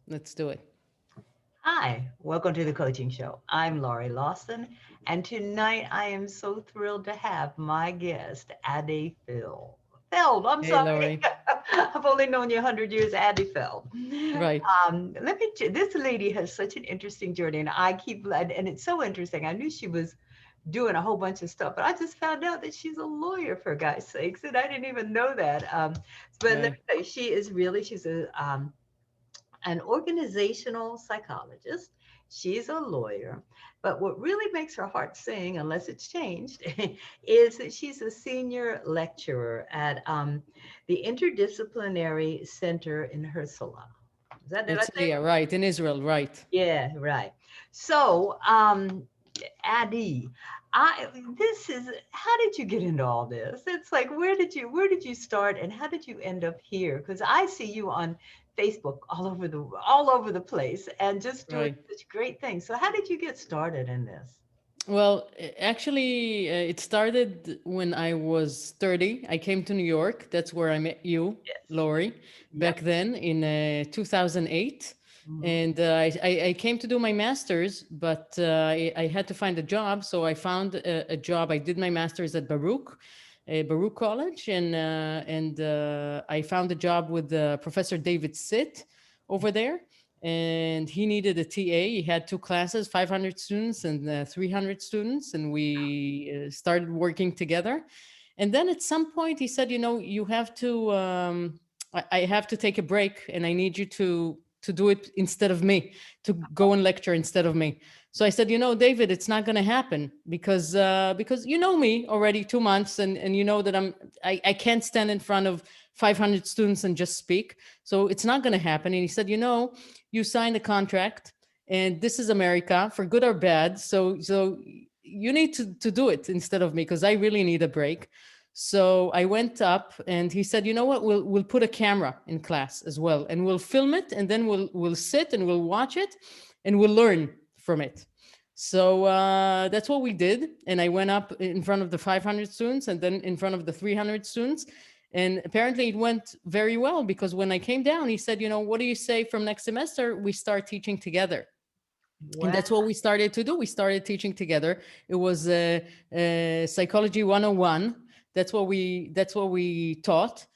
let's do it. Hi, welcome to the coaching show. I'm Laurie Lawson, and tonight I am so thrilled to have my guest, Adi Feld. I'm Hey, sorry. Laurie. I've only known you 100 years, Adi Feld. Right. This lady has such an interesting journey, and and it's so interesting. I knew she was doing a whole bunch of stuff, but I just found out that she's a lawyer, for God's sakes, and I didn't even know that. But let Right. me tell you, she's an organizational psychologist. She's a lawyer. But what really makes her heart sing, unless it's changed, is that she's a senior lecturer at the Interdisciplinary Center in Herzliya. Did I say Yeah, that? right. In Israel, right. Yeah, right. So, Adi, I this is how did you get into all this? It's like where did you start and how did you end up here? Because I see you on Facebook all over the place and just doing Right. such great things. So how did you get started in this? Well, actually, it started when I was 30. I came to New York. That's where I met you, Yes. Lori, back Yep. then in 2008. Hmm. And I came to do my master's, but I had to find a job. So I found a job. I did my master's at Baruch College, and I found a job with Professor David Sitt over there, and he needed a TA. He had two classes, 500 students and 300 students, and we started working together. And then at some point, he said, you have to. I have to take a break, and I need you to do it instead of me, to go and lecture instead of me. So I said, David, it's not going to happen because you know me already 2 months, and you know that I can't stand in front of 500 students and just speak. So it's not going to happen. And he said, you signed a contract, and this is America, for good or bad. So you need to do it instead of me, because I really need a break. So I went up, and he said, what, we'll put a camera in class as well, and we'll film it, and then we'll sit and we'll watch it, and we'll learn from it. So that's what we did. And I went up in front of the 500 students, and then in front of the 300 students. And apparently it went very well, because when I came down, he said, what do you say from next semester we start teaching together? And Wow. that's what we started to do. We started teaching together. It was psychology 101. That's what we taught.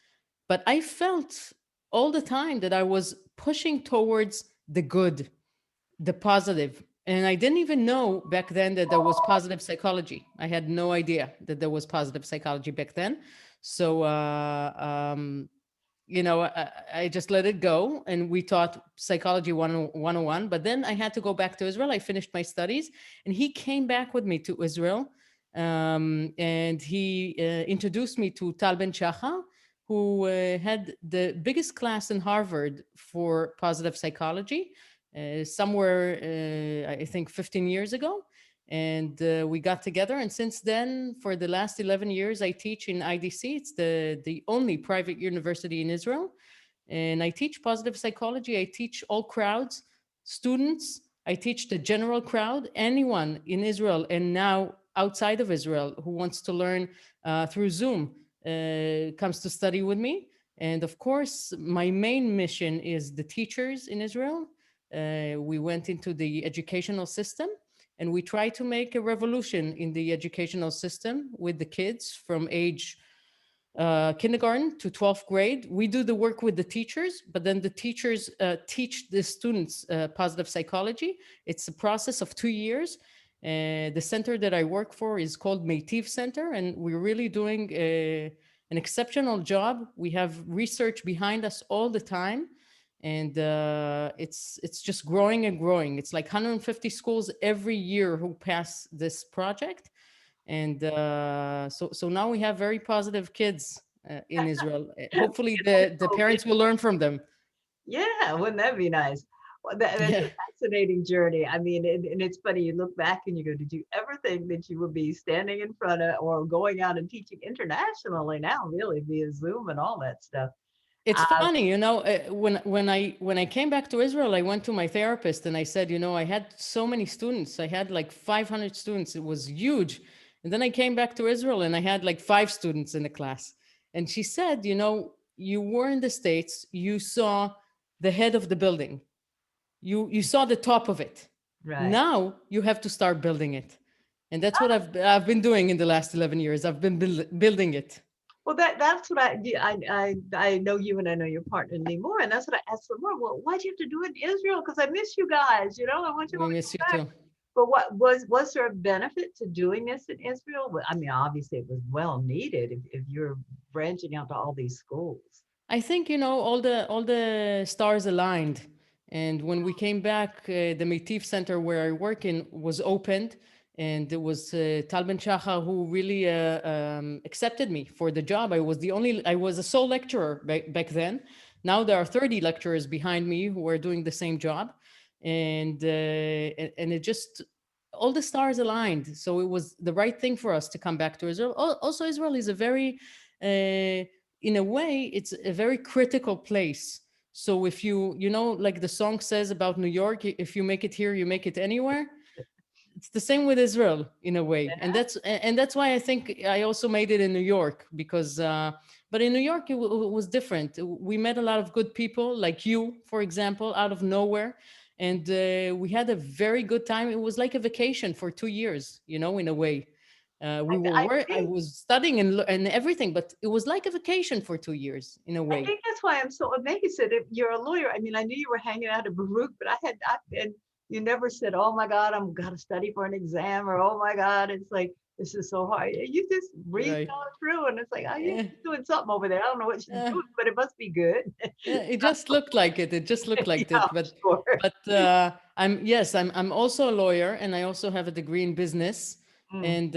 But I felt all the time that I was pushing towards the good, the positive. And I didn't even know back then that there was positive psychology. I had no idea that there was positive psychology back then. So I just let it go, and we taught psychology 101. But then I had to go back to Israel. I finished my studies, and he came back with me to Israel. And he introduced me to Tal Ben Chacha, who had the biggest class in Harvard for positive psychology, somewhere, I think, 15 years ago. And we got together, and since then, for the last 11 years, I teach in IDC. It's the only private university in Israel, and I teach positive psychology. I teach all crowds, students. I teach the general crowd, anyone in Israel and now outside of Israel who wants to learn through Zoom comes to study with me. And of course, my main mission is the teachers in Israel. We went into the educational system, and we try to make a revolution in the educational system with the kids from age kindergarten to 12th grade. We do the work with the teachers, but then the teachers teach the students positive psychology. It's a process of 2 years. The center that I work for is called Meitiv Center, and we're really doing an exceptional job. We have research behind us all the time, and it's just growing and growing. It's like 150 schools every year who pass this project, and so now we have very positive kids in Israel. Hopefully, the parents will learn from them. Yeah, wouldn't that be nice? Well, that's Yeah, a fascinating journey. I mean, and it's funny, you look back and you go, did you ever think that you would be standing in front of or going out and teaching internationally now, really, via Zoom and all that stuff? it's Uh, funny, when I came back to Israel, I went to my therapist and I said, I had so many students. I had like 500 students. It was huge. And then I came back to Israel and I had like five students in the class. And she said, you were in the States, you saw the head of the building. you saw the top of it. Right. Now you have to start building it. And that's what I've been doing in the last 11 years. I've been building it. Well, that's what I know you and I know your partner Lee more, and that's what I asked for more. Well, why'd you have to do it in Israel? Because I miss you guys. I want you all We to miss come you back. too. But what was there a benefit to doing this in Israel? Well, I mean, obviously it was well needed if you're branching out to all these schools. I think all the stars aligned, and when we came back, the Metiv Center where I work in was opened, and it was Tal Ben Shachar who really accepted me for the job. I was a sole lecturer back then. Now there are 30 lecturers behind me who are doing the same job, and it just all the stars aligned. So it was the right thing for us to come back to Israel. Also, Israel is a very uh, in a way, it's a very critical place. So if like the song says about New York, if you make it here, you make it anywhere. It's the same with Israel in a way, and Yeah. that's why I think I also made it in New York because. But in New York, it was different. We met a lot of good people, like you, for example, out of nowhere, and we had a very good time. It was like a vacation for 2 years, in a way. We were I where I think was studying and everything, but it was like a vacation for 2 years in a I way. think that's why I'm so amazed that if you're a lawyer. I mean, I knew you were hanging out at Baruch, but I and you never said, "Oh my God, I'm gonna study for an exam," or "Oh my God, it's like this is so hard." You just breezed Right. on through, and it's like, "Oh, you're Eh, doing something over there. I don't know what she's eh, doing, but it must be good." it just looked like it. It just looked like Yeah, it. But sure. I'm also a lawyer, and I also have a degree in business. Mm, And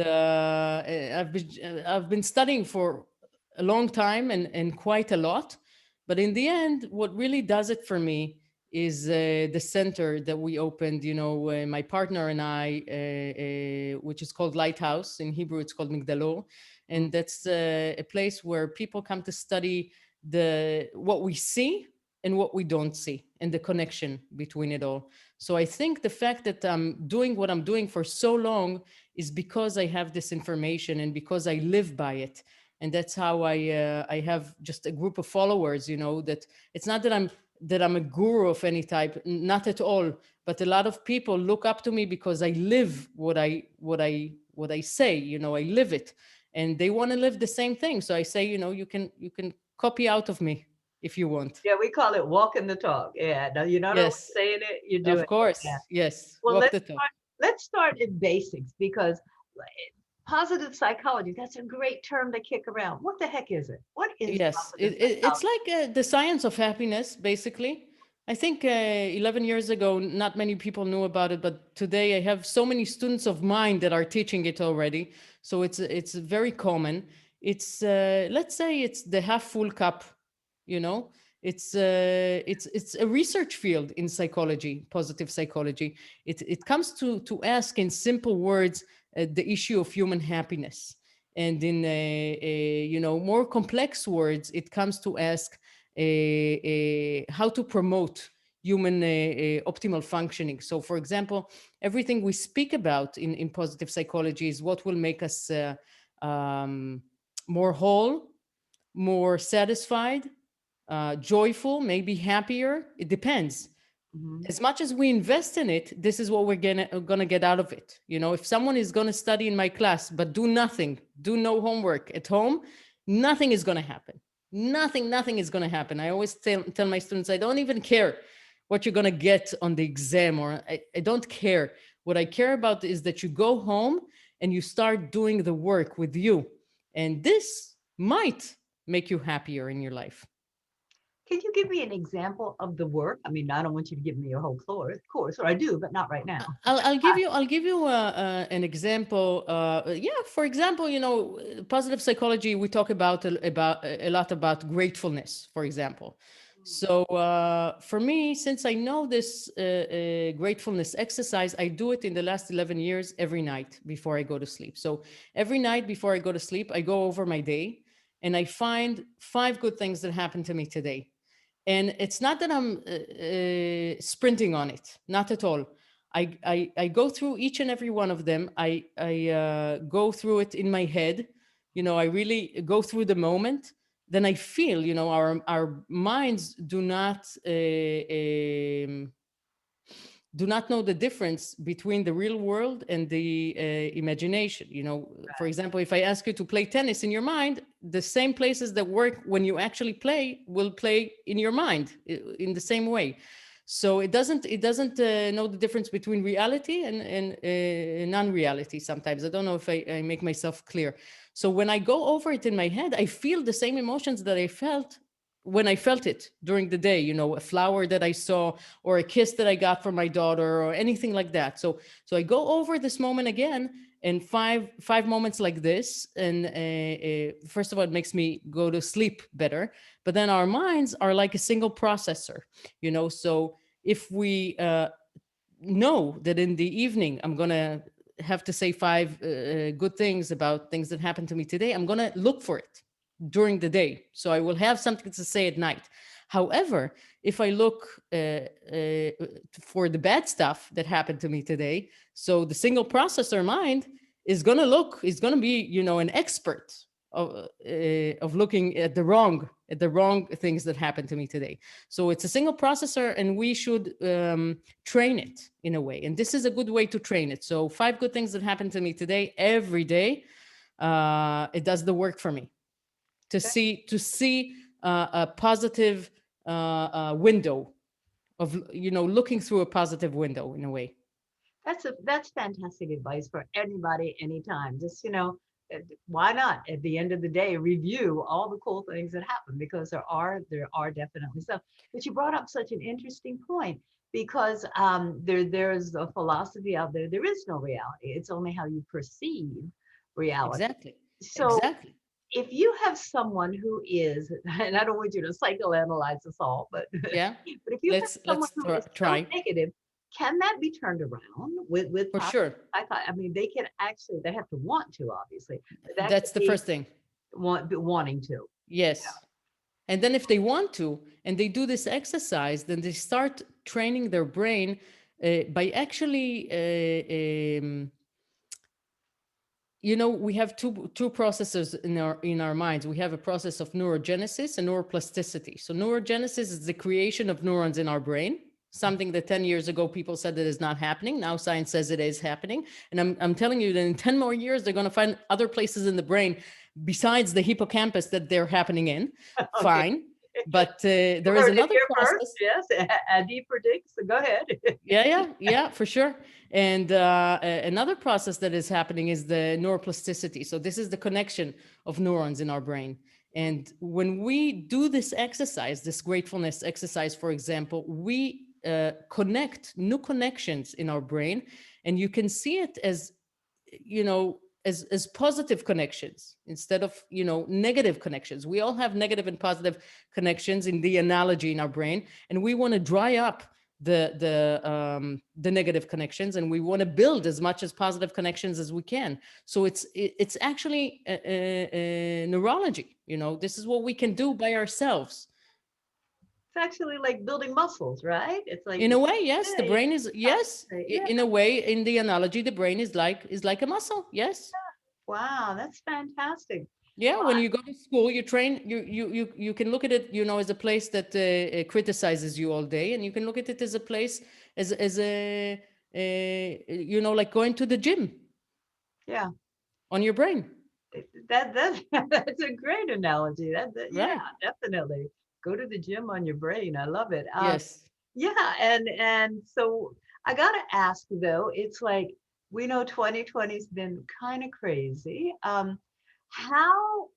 I've been studying for a long time and quite a lot. But in the end, what really does it for me is the center that we opened. My partner and I, which is called Lighthouse in Hebrew. It's called Migdalor, mm. and that's a place where people come to study the what we see and what we don't see and the connection between it all. So I think the fact that I'm doing what I'm doing for so long is because I have this information and because I live by it. And that's how I have just a group of followers. That it's not that I'm a guru of any type, not at all. But a lot of people look up to me because I live what I say. I live it, and they want to live the same thing. So I say, you can copy out of me if you want. Yeah, we call it walking the talk. Yeah, no, you're not only Yes, saying it, you're doing of it. Yeah. course. Yes, Well, walk the talk. let's start in basics because positive psychology, that's a great term to kick around. What the heck is it? What is Yes, positive it's psychology? like the science of happiness, basically. I think 11 years ago, not many people knew about it, but today I have so many students of mine that are teaching it already. So it's very common. It's let's say it's the half full cup. You know, it's a research field in psychology, positive psychology. It comes to ask in simple words the issue of human happiness, and in more complex words it comes to ask how to promote human optimal functioning. So for example, everything we speak about in positive psychology is what will make us um, more whole, more satisfied, joyful, maybe happier. It depends. Mhm. As much as we invest in it, this is what we're gonna get out of it. If someone is gonna study in my class but do nothing, do no homework at home, nothing is gonna happen. Nothing is gonna happen. I always tell my students, I don't even care what you're gonna get on the exam, or I don't care. What I care about is that you go home and you start doing the work with you, and this might make you happier in your life. Can you give me an example of the work? I mean, I don't want you to give me your whole course, or I do, but not right now. I'll give you an example. Yeah, for example, positive psychology. We talk about a lot about gratefulness, for example. So for me, since I know this gratefulness exercise, I do it in the last 11 years every night before I go to sleep. So every night before I go to sleep, I go over my day and I find 5 good things that happened to me today. And it's not that I'm sprinting on it, not at all. I go through each and every one of them. I go through it in my head. I really go through the moment. Then I feel, our minds do not do not know the difference between the real world and the imagination. For Right. example, if I ask you to play tennis in your mind, the same places that work when you actually play will play in your mind in the same way. So it doesn't know the difference between reality and non-reality. Sometimes I don't know if I make myself clear. So when I go over it in my head, I feel the same emotions that I felt when I felt it during the day. A flower that I saw, or a kiss that I got from my daughter, or anything like that. So I go over this moment again, and five moments like this, and first of all, it makes me go to sleep better. But then our minds are like a single processor. So if we know that in the evening I'm gonna have to say five good things about things that happened to me today, I'm gonna look for it during the day, so I will have something to say at night. However, if I look for the bad stuff that happened to me today, so the single processor mind is gonna be an expert of looking at the wrong things that happened to me today. So it's a single processor, and we should train it in a way. And this is a good way to train it. So five good things that happened to me today, every day, it does the work for me to see a positive window of looking through a positive window in a way. That's fantastic advice for anybody, anytime. Just why not at the end of the day review all the cool things that happen, because there are definitely some. But you brought up such an interesting point, because there's a philosophy out there. There is no reality. It's only how you perceive reality. Exactly. So Exactly. if you have someone who is, and I don't want you to psychoanalyze us all, but Yeah. but if you have someone Let's who is so try. negative, can that be turned around with For positive sure. psychology? I mean, they can actually, they have to want to, obviously, but that could That's the be first thing. wanting to. Yes. And then if they want to, and they do this exercise, then they start training their brain by actually we have two processes in our minds. We have a process of neurogenesis and neuroplasticity. So neurogenesis is the creation of neurons in our brain, something that 10 years ago people said that is not happening. Now science says it is happening. And I'm telling you that in 10 more years, they're going to find other places in the brain besides the hippocampus that they're happening in. Okay, Fine. But you there is heard it another here first. process. Yes, Adi predicts. So go ahead. Yeah, for sure. And another process that is happening is the neuroplasticity. So this is the connection of neurons in our brain. And when we do this exercise, this gratefulness exercise, for example, we connect new connections in our brain, and you can see it as as positive connections instead of negative connections. We all have negative and positive connections in the analogy in our brain, and we want to dry up the negative connections, and we want to build as much as positive connections as we can. So it's actually neurology. This is what we can do by ourselves. It's actually like building muscles, right? It's like, In a way, yes, the yeah, brain is, yes, yeah. in a way, in the analogy, the brain is like a muscle. Yes. Wow, that's fantastic. Yeah, Well, when you go to school, you train. You can look at it, as a place that criticizes you all day, and you can look at it as a place, as like going to the gym yeah. on your brain, That that's a great analogy. Yeah, right? definitely. Go to the gym on your brain. I love it. Yes. Yeah, and so I gotta ask though, it's like we know 2020's been kind of crazy. How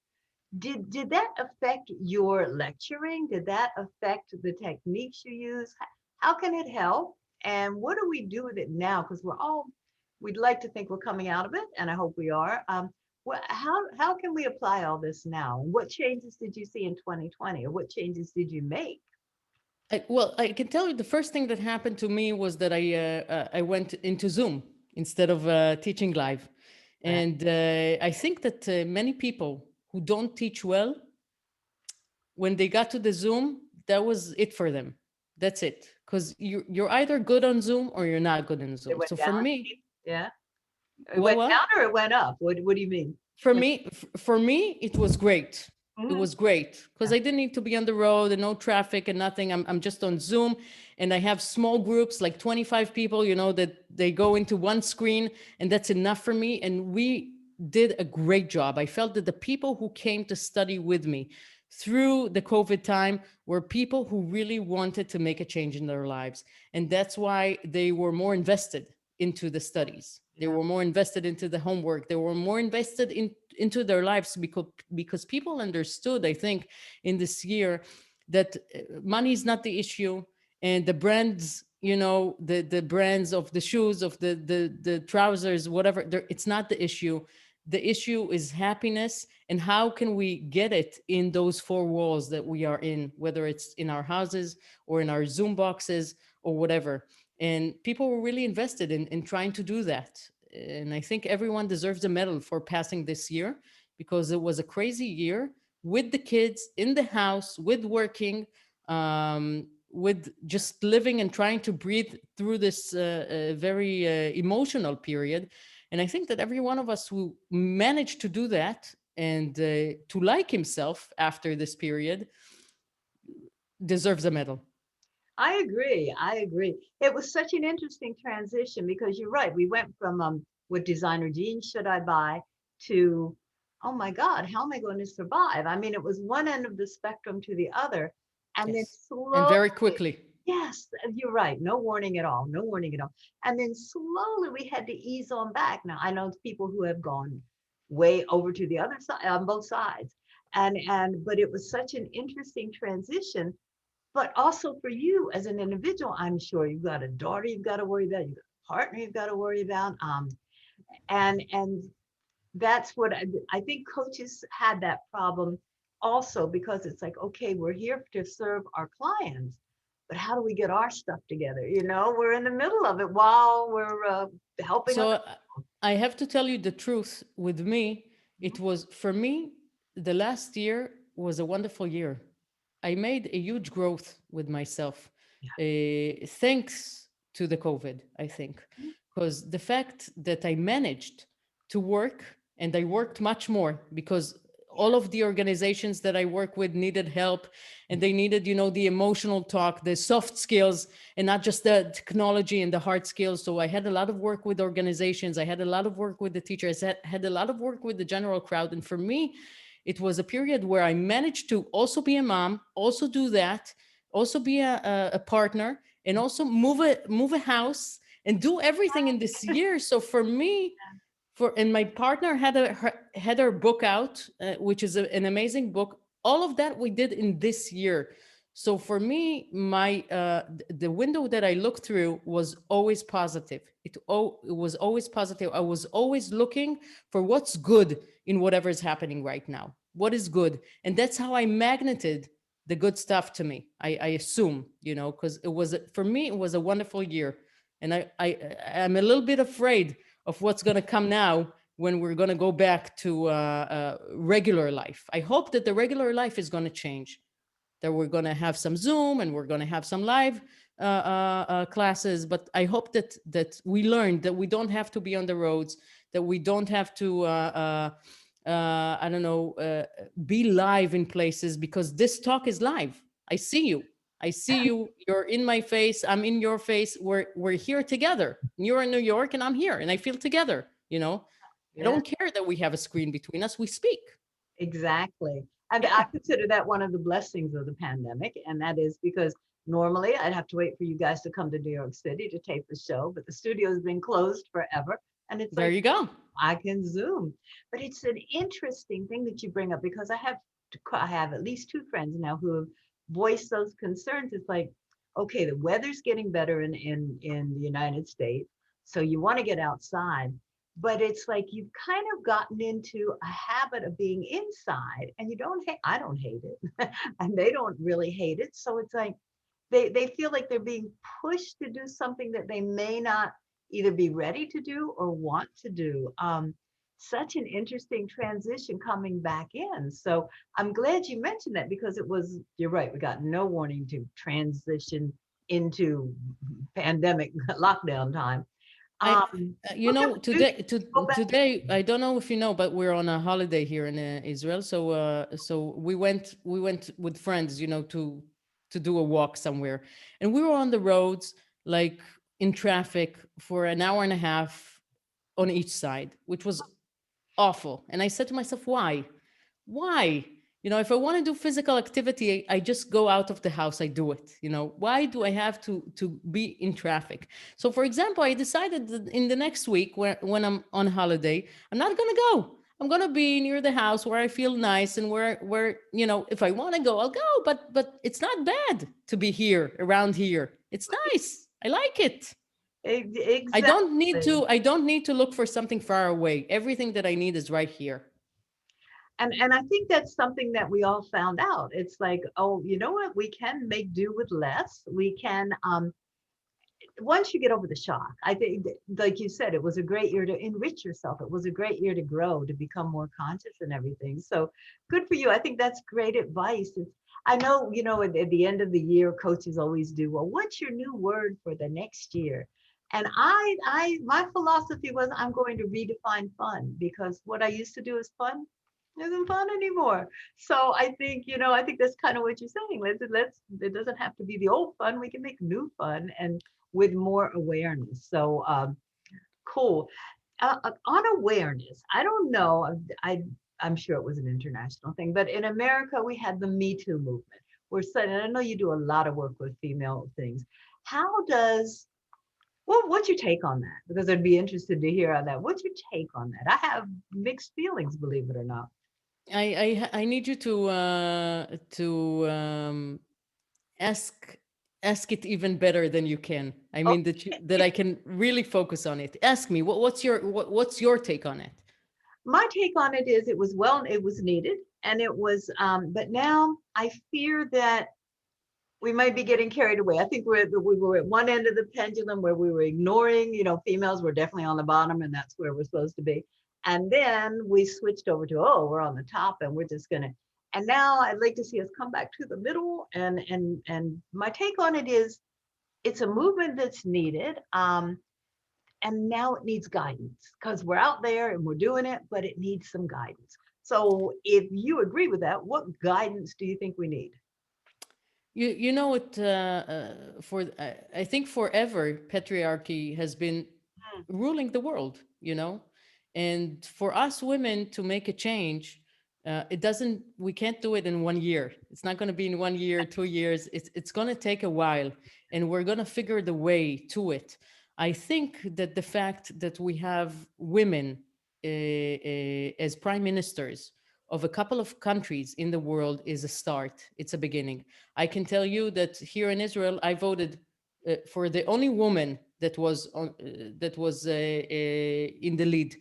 did that affect your lecturing? Did that affect the techniques you use? How can it help? And what do we do with it now? Because we'd like to think we're coming out of it, and I hope we are. How can we apply all this now? What changes did you see in 2020, or what changes did you make? Well, I can tell you the first thing that happened to me was that I went into Zoom instead of teaching live, Right. and I think that many people who don't teach well, when they got to the Zoom, that was it for them. That's it. Because you're either good on Zoom or you're not good on It Zoom. went So for down. me, Yeah. It went what? down or it went up? What do you mean? For me, it was great. It Mhm. was great because Yeah. I didn't need to be on the road and no traffic and nothing. I'm just on Zoom, and I have small groups like 25 people, that they go into one screen, and that's enough for me. And we did a great job. I felt that the people who came to study with me through the COVID time were people who really wanted to make a change in their lives. And that's why they were more invested into the studies. They Yeah. were more invested into the homework. They were more invested into their lives because people understood, I think, in this year that money is not the issue, and the brands, the brands of the shoes, of the trousers, whatever, it's not the issue. The issue is happiness, and how can we get it in those four walls that we are in, whether it's in our houses or in our Zoom boxes or whatever. And people were really invested in trying to do that. And I think everyone deserves a medal for passing this year, because it was a crazy year with the kids in the house, with working, with just living and trying to breathe through this very emotional period. And I think that every one of us who managed to do that and to like himself after this period deserves a medal. I agree. I agree. It was such an interesting transition because you're right. We went from what designer jeans should I buy to, oh my God, how am I going to survive? I mean, it was one end of the spectrum to the other. And then Yes. And slowly, very quickly. yes, you're right. No warning at all. No warning at all. And then slowly we had to ease on back. Now I know people who have gone way over to the other side on both sides. But it was such an interesting transition, but also for you as an individual, I'm sure you've got a daughter you've got to worry about, you've got a partner you've got to worry about. And that's what I think coaches had that problem also, because it's like, okay, we're here to serve our clients, but how do we get our stuff together? We're in the middle of it while we're helping So other I have to tell you the truth. With me, it was, for me, the last year was a wonderful year. I made a huge growth with myself, thanks to the COVID, I think, people. because the fact that I managed to work, and I worked much more because all of the organizations that I work with needed help, and they needed, the emotional talk, the soft skills, and not just the technology and the hard skills. So I had a lot of work with organizations. I had a lot of work with the teachers. I had a lot of work with the general crowd. And for me, it was a period where I managed to also be a mom, also do that, also be a partner, and also move a house and do everything in this year. So for me, and my partner had her book out, which is an amazing book. All of that we did in this year. So for me, the window that I looked through was always positive. It was always positive. I was always looking for what's good in whatever is happening right now. What is good? And that's how I magneted the good stuff to me. I assume, because it was, for me, it was a wonderful year. And I'm a little bit afraid of what's going to come now when we're going to go back to regular life. I hope that the regular life is going to change, that we're going to have some Zoom and we're going to have some live classes. But I hope that we learned that we don't have to be on the roads, that we don't have to, I don't know, be live in places, because this talk is live. I see you. I see you. You're in my face. I'm in your face. We're here together. You're in New York and I'm here, and I feel together. I Yeah. don't care that we have a screen between us. We speak. Exactly. And I Yeah. consider that one of the blessings of the pandemic. And that is because normally I'd have to wait for you guys to come to New York City to tape the show, but the studio has been closed forever. And it's There like, you go. I can Zoom. But it's an interesting thing that you bring up, because I have at least two friends now who have voiced those concerns. It's like, okay, the weather's getting better in the United States, so you want to get outside, but it's like you've kind of gotten into a habit of being inside, and you don't hate. I don't hate it, and they don't really hate it. So it's like they feel like they're being pushed to do something that they may not either be ready to do or want to do. Such an interesting transition coming back in. So I'm glad you mentioned that, because you're right, we got no warning to transition into pandemic lockdown time. I, Um, you what kind know, of food go back? today, I don't know if you know, but we're on a holiday here in Israel. So, so we went with friends, you know, to do a walk somewhere, and we were on the roads, like in traffic for an hour and a half on each side, which was awful. And I said to myself, why? Why? You know, if I want to do physical activity, I just go out of the house, I do it. You know, why do I have to be in traffic? So for example, I decided that in the next week when I'm on holiday, I'm not gonna go. I'm gonna be near the house where I feel nice and where, you know, if I want to go, I'll go. But it's not bad to be here around here. It's nice. I like it. Exactly. I don't need to look for something far away. Everything that I need is right here. And I think that's something that we all found out. It's like, oh, you know what? We can make do with less. We can once you get over the shock, I think, like you said, it was a great year to enrich yourself. It was a great year to grow, to become more conscious and everything. So good for you. I think that's great advice. I know, at the end of the year, coaches always do, well, what's your new word for the next year? And my philosophy was I'm going to redefine fun because what I used to do is fun isn't fun anymore. So I think that's kind of what you're saying. It doesn't have to be the old fun. We can make new fun and with more awareness. So cool. On awareness, I don't know. I'm sure it was an international thing, but in America, we had the Me Too movement. We're saying, and I know you do a lot of work with female things. How does what's your take on that? Because I'd be interested to hear on that. What's your take on that? I have mixed feelings, believe it or not. I need you to ask ask it even better than you can. I Oh, mean that I can really focus on it. Ask me what's your take on it? my take on it is it was needed and it was but now I fear that we might be getting carried away. I think we were at one end of the pendulum where we were ignoring, females were definitely on the bottom and that's where we're supposed to be. And then we switched over to, oh, we're on the top and we're just gonna, and now I'd like to see us come back to the middle. And my take on it is it's a movement that's needed. And now it needs guidance because we're out there and we're doing it, but it needs some guidance. So if you agree with that, what guidance do you think we need? You know it for I think forever patriarchy has been Mm, ruling the world, you know, and for us women to make a change, it doesn't we can't do it in 1 year. It's not going to be in 1 year, 2 years. It's going to take a while, and we're going to figure the way to it. I think that the fact that we have women as prime ministers of a couple of countries in the world is a start. It's a beginning. I can tell you that here in Israel, I voted for the only woman that was in the lead.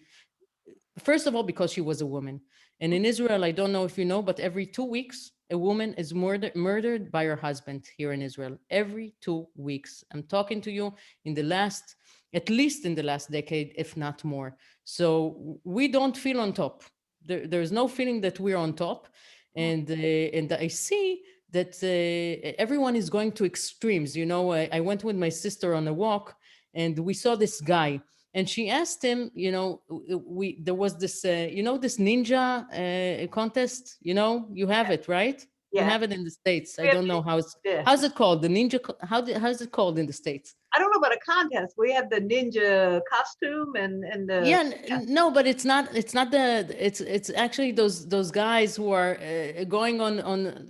First of all, because she was a woman, and in Israel, I don't know if you know, but every 2 weeks, a woman is murdered by her husband here in Israel. Every 2 weeks. I'm talking to you in the last, at least in the last decade, if not more. So we don't feel on top. There's no feeling that we're on top, and I see that everyone is going to extremes. You know, I went with my sister on a walk, and we saw this guy, and she asked him, you know, we there was this, you know, this ninja contest. You know, you have it, right? You yeah, have it in the States. I we have don't know yeah. how's it called, the ninja. How's it called in the States? I don't know about a contest. We have the ninja costume and the Yeah, yeah. no, but it's not it's actually those guys who are going on.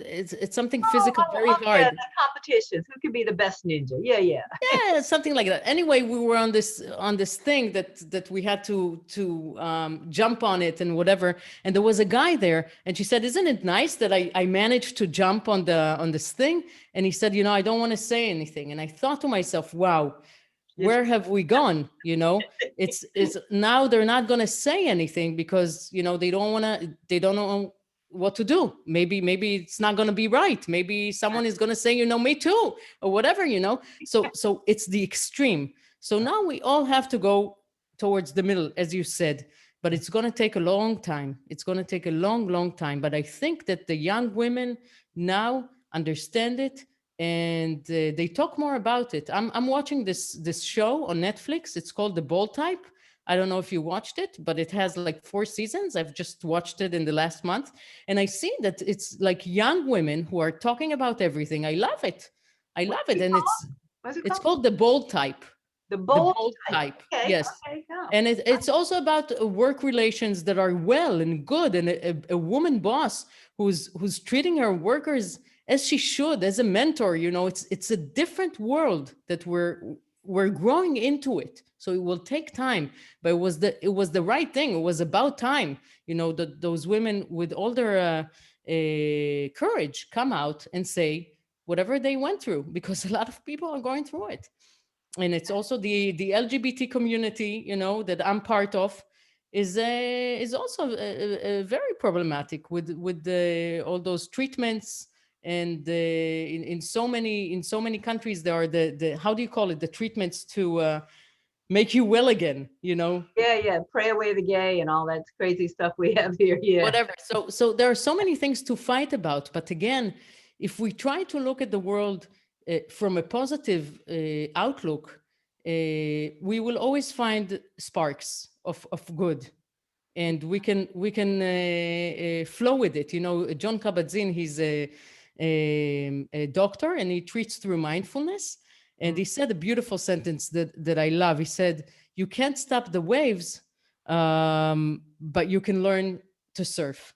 It's something physical, very Yeah, hard. the competitions. Who can be the best ninja? Yeah, yeah. Yeah, something like that. Anyway, we were on this thing that we had to jump on it and whatever. And there was a guy there, and she said, "Isn't it nice that I managed to jump on this thing?" And he said, "You know, I don't want to say anything." And I thought to myself, "Wow, Yes. where have we gone?" You know, it's now they're not going to say anything because you know they don't know what to do. Maybe it's not going to be right. Maybe someone is going to say, you know, me too, or whatever, you know. So it's the extreme. So now we all have to go towards the middle, as you said, but it's going to take a long time. It's going to take a long time, but I think that the young women now understand it, and they talk more about it. I'm watching this show on Netflix. It's called The Bold Type. I don't know if you watched it, but it has like 4 seasons. I've just watched it in the last month, and I see that it's like young women who are talking about everything. I love it. I What's love it, it and called? What's it it's called? called The Bold Type. The The bold Bold type. Type, Okay, yes. okay, yeah. And it's also about work relations that are well and good, and a woman boss who's treating her workers as she should, as a mentor. It's a different world that we're growing into it. So it will take time, but it was the right thing. It was about time. That those women with all their courage come out and say whatever they went through, because a lot of people are going through it. And it's also the LGBT community, that I'm part of, is also very problematic with all those treatments. And in so many countries there are the how do you call it, the treatments to make you well again, Yeah, yeah. Pray away the gay and all that crazy stuff we have here. Yeah. whatever. So there are so many things to fight about. But again, if we try to look at the world from a positive outlook, we will always find sparks of good, and we can flow with it. John Kabat-Zinn, he's a doctor, and he treats through mindfulness. And Mm. he said a beautiful sentence that I love. He said, "You can't stop the waves, but you can learn to surf."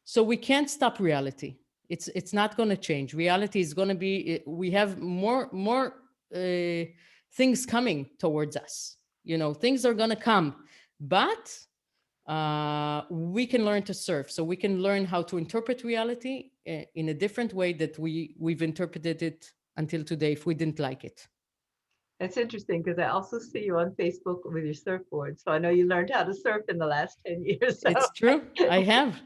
So we can't stop reality. It's not going to change. Reality is going to be. We have more things coming towards us. Things are going to come, but we can learn to surf. So we can learn how to interpret reality in a different way that we've interpreted it until today, if we didn't like it. That's interesting because I also see you on Facebook with your surfboard. So I know you learned how to surf in the last 10 years. So It's true. I have,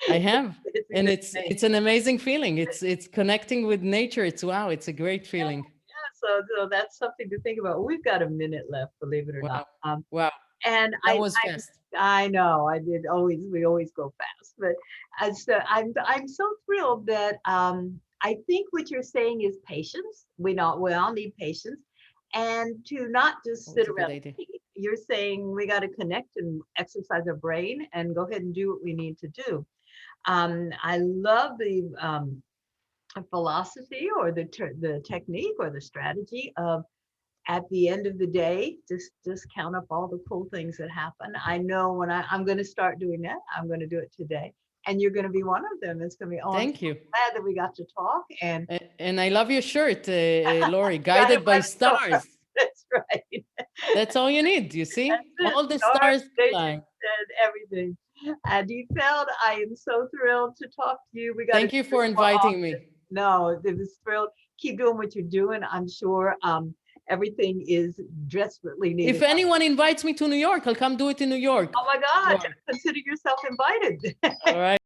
it's a and good it's thing. it's an amazing feeling. It's connecting with nature. It's wow. It's a great Yeah, feeling. yeah. So that's something to think about. We've got a minute left, believe it or not. Wow, wow. And That was fast. I know I did always we always go fast, but so I'm so thrilled that I think what you're saying is patience. We all need patience, and to not just That sit was a good around. idea. You're saying we got to connect and exercise our brain and go ahead and do what we need to do. I love the philosophy or the technique or the strategy of at the end of the day, just count up all the cool things that happen. I know when I'm going to start doing that, I'm going to do it today, and you're going to be one of them. It's going to be, oh, I'm so Thank you. glad that we got to talk and And I love your shirt, Lori. guided Guided by by the stars. stars. That's right. That's all you need. You see, That's it. all the Stars, stars nature, flying. and everything. Adi Feld, I am so thrilled to talk to you. We got to Thank do you this for more inviting often. me. No, it was thrilled. Keep doing what you're doing. I'm sure everything is desperately If needed. anyone invites me to New York, I'll come do it in New York. Oh my God, Lori. consider yourself invited. All right.